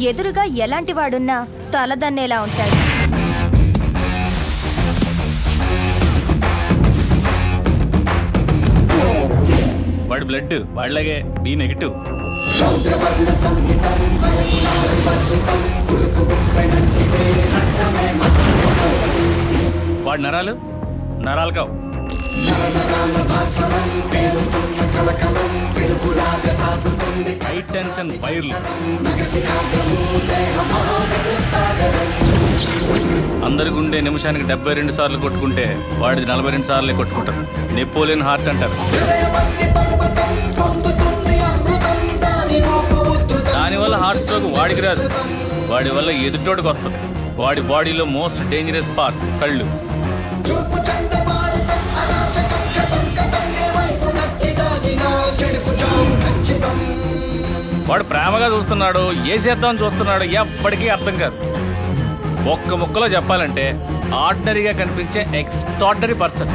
ఎదురుగా ఎలాంటి వాడున్నా తలదన్నేలా ఉంటాడు. వాడి బ్లడ్ వాళ్ళగే బి నెగిటివ్. వాడి నరాలు నరాలు కావు. హై టెన్షన్ వైర్లు. అందరి గుండె నిమిషానికి 72 సార్లు కొట్టుకుంటే వాడిది 42 సార్లే కొట్టుకుంటారు. నెపోలియన్ హార్ట్ అంటారు. దానివల్ల హార్ట్ స్ట్రోక్ వాడికి రాదు, వాడి వల్ల ఎదుటోడికి వస్తుంది. వాడి బాడీలో మోస్ట్ డేంజరస్ పార్ట్ కళ్ళు. వాడు ప్రేమగా చూస్తున్నాడు, ఏ చేద్దామని చూస్తున్నాడు, ఎప్పటికీ అర్థం కాదు. ఒక్క ముక్కలో చెప్పాలంటే ఆర్డినరీగా కనిపించే ఎక్స్ట్రాడినరీ పర్సన్.